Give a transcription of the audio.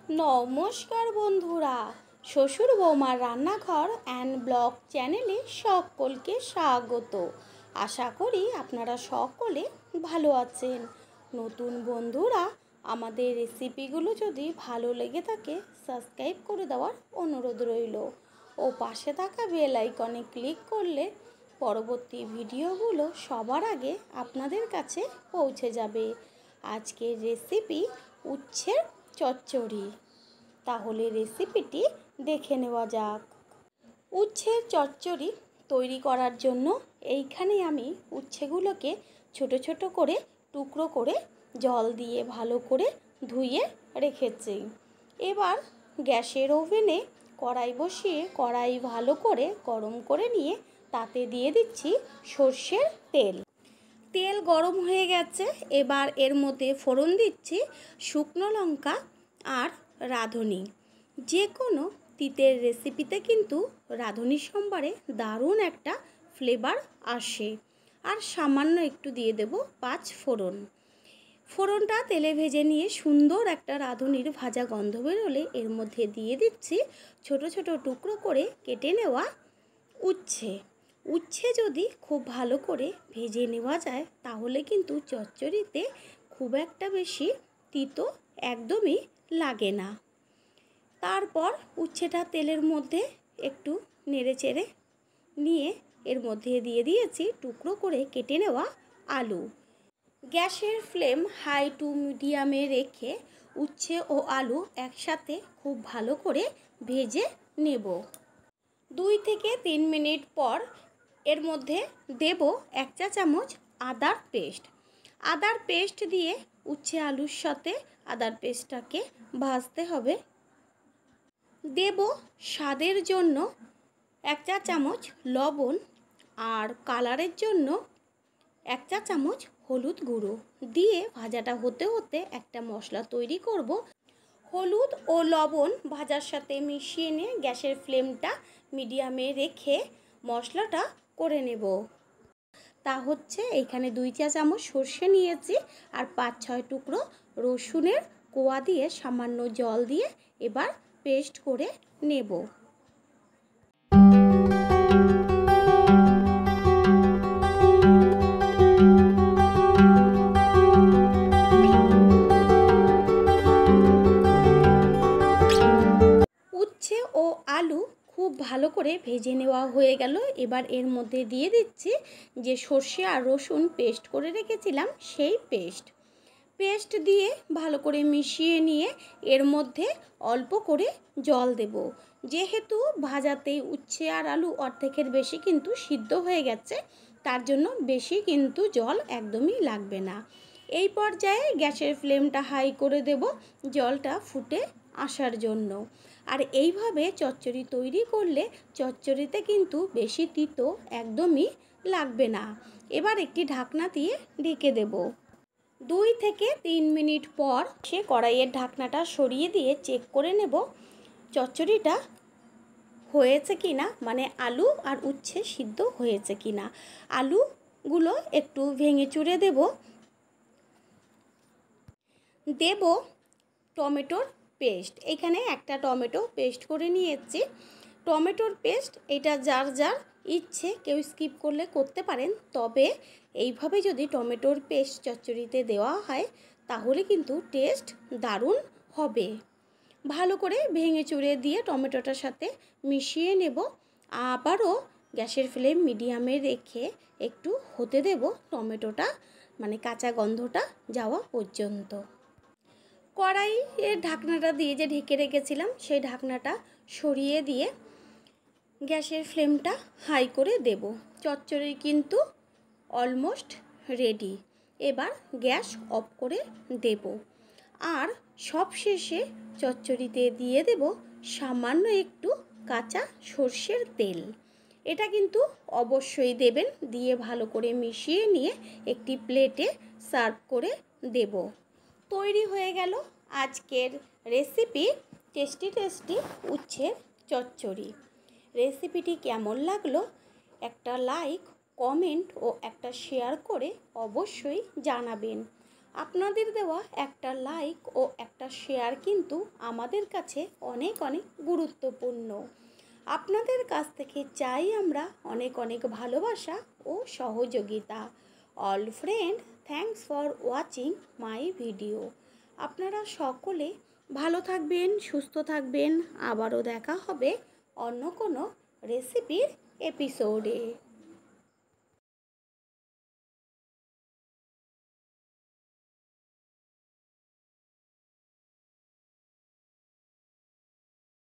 নমস্কার বন্ধুরা, শ্বশুর বৌমার রান্নাঘর অ্যান্ড ব্লগ চ্যানেলে সকলকে স্বাগত। আশা করি আপনারা সকলে ভালো আছেন। নতুন বন্ধুরা, আমাদের রেসিপিগুলো যদি ভালো লেগে থাকে সাবস্ক্রাইব করে দেওয়ার অনুরোধ রইল ও পাশে থাকা বেল আইকনে ক্লিক করলে পরবর্তী ভিডিওগুলো সবার আগে আপনাদের কাছে পৌঁছে যাবে। আজকের রেসিপি উচ্ছের চচ্চড়ি। তাহলে রেসিপিটি দেখে নেওয়া যাক। উচ্ছের চচ্চড়ি তৈরি করার জন্য এইখানে আমি উচ্ছেগুলোকে ছোট ছোট করে টুকরো করে জল দিয়ে ভালো করে ধুয়ে রেখেছি। এবার গ্যাসের ওভেনে কড়াই বসিয়ে কড়াই ভালো করে গরম করে নিয়ে তাতে দিয়ে দিচ্ছি সর্ষের তেল। তেল গরম হয়ে গেছে, এবার এর মধ্যে ফোড়ন দিচ্ছি শুকনো লঙ্কা আর রাঁধুনি। যে কোনো তিতের রেসিপিতে কিন্তু রাঁধুনি সম্বারে দারুণ একটা ফ্লেভার আসে। আর সামান্য একটু দিয়ে দেব 5 ফোড়ন। ফোড়নটা তেলে ভেজে নিয়ে সুন্দর একটা রাঁধুনির ভাজা গন্ধ বেরোলে এর মধ্যে দিয়ে দিচ্ছি ছোট ছোট টুকরো করে কেটে নেওয়া উচ্ছে। উচ্ছে যদি খুব ভালো করে ভেজে নেওয়া যায় তাহলে কিন্তু চচ্চড়িতে খুব একটা বেশি তিতো একদমই লাগে না। তারপর উচ্ছেটা তেলের মধ্যে একটু নেড়ে চেড়ে নিয়ে এর মধ্যে দিয়ে দিয়েছি টুকরো করে কেটে নেওয়া আলু। গ্যাসের ফ্লেম হাই টু মিডিয়ামে রেখে উচ্ছে ও আলু একসাথে খুব ভালো করে ভেজে নেব। 2 থেকে 3 মিনিট পর এর মধ্যে দেব 1 চা চামচ আদার পেস্ট। আদার পেস্ট দিয়ে উচ্ছে আলুর সাথে আদার পেস্টটাকে ভাজতে হবে। দেব স্বাদের জন্য 1 চা চামচ লবণ আর কালারের জন্য 1 চা চামচ হলুদ গুঁড়ো দিয়ে ভাজাটা হতে হতে একটা মশলা তৈরি করব। হলুদ ও লবণ ভাজার সাথে মিশিয়ে নিয়ে গ্যাসের ফ্লেমটা মিডিয়ামে রেখে মশলাটা করে নেব। তা হচ্ছে এইখানে 2 চা চামচ সর্ষে নিয়েছি আর 5-6 টুকরো রসুনের কোয়া দিয়ে সামান্য জল দিয়ে এবার পেস্ট করে নেব। উচ্ছে ও আলু খুব ভালো করে ভেজে নেওয়া হয়ে গেল। এবার এর মধ্যে দিয়ে দিচ্ছি যে সর্ষে আর রসুন পেস্ট করে রেখেছিলাম সেই পেস্ট দিয়ে ভালো করে মিশিয়ে নিয়ে এর মধ্যে অল্প করে জল দেব। যেহেতু ভাজাতেই উচ্ছে আর আলু অর্ধেকের বেশি কিন্তু সিদ্ধ হয়ে গেছে, তার জন্য বেশি কিন্তু জল একদমই লাগবে না। এই পর্যায়ে গ্যাসের ফ্লেমটা হাই করে দেব জলটা ফুটে আসার জন্য। আর এইভাবে চচ্চড়ি তৈরি করলে চচ্চড়িতে কিন্তু বেশি তিতো একদমই লাগবে না। এবার একটি ঢাকনা দিয়ে ঢেকে দেব। 2 থেকে 3 মিনিট পর সে কড়াইয়ের ঢাকনাটা সরিয়ে দিয়ে চেক করে নেব চচ্চড়িটা হয়েছে কি না, মানে আলু আর উচ্ছে সিদ্ধ হয়েছে কি না। আলুগুলো একটু ভেঙে চুড়ে দেব টমেটোর পেস্ট। এখানে একটা টমেটো পেস্ট করে নিয়েছি। টমেটোর পেস্ট এটা যার যার ইচ্ছে, কেউ স্কিপ করলে করতে পারেন, তবে এইভাবে যদি টমেটোর পেস্ট চচ্চড়িতে দেওয়া হয় তাহলে কিন্তু টেস্ট দারুণ হবে। ভালো করে ভেঙে চুড়ে দিয়ে টমেটোটার সাথে মিশিয়ে নেব। আবারও গ্যাসের ফ্লেম মিডিয়ামে রেখে একটু হতে দেব টমেটোটা, মানে কাঁচা গন্ধটা যাওয়া পর্যন্ত। কড়াইয়ের ঢাকনাটা দিয়ে যে ঢেকে রেখেছিলাম সেই ঢাকনাটা সরিয়ে দিয়ে গ্যাসের ফ্লেমটা হাই করে দেব। চচ্চড়ি কিন্তু অলমোস্ট রেডি। এবার গ্যাস অফ করে দেব। আর সবশেষে চচ্চড়িতে দিয়ে দেব সামান্য একটু কাঁচা সর্ষের তেল। এটা কিন্তু অবশ্যই দেবেন। দিয়ে ভালো করে মিশিয়ে নিয়ে একটি প্লেটে সার্ভ করে দেব। তৈরি হয়ে গেল আজকের রেসিপি টেস্টি উচ্ছের চচ্চড়ি। রেসিপিটি কেমন লাগলো একটা লাইক, কমেন্ট ও একটা শেয়ার করে অবশ্যই জানাবেন। আপনাদের দেওয়া একটা লাইক ও একটা শেয়ার কিন্তু আমাদের কাছে অনেক অনেক গুরুত্বপূর্ণ। আপনাদের কাছ থেকে চাই আমরা অনেক অনেক ভালোবাসা ও সহযোগিতা। All friend, thanks for watching my video. আপনারা সকলে ভালো থাকবেন, সুস্থ থাকবেন। আবারও দেখা হবে অন্য কোনো রেসিপির এপিসোডে।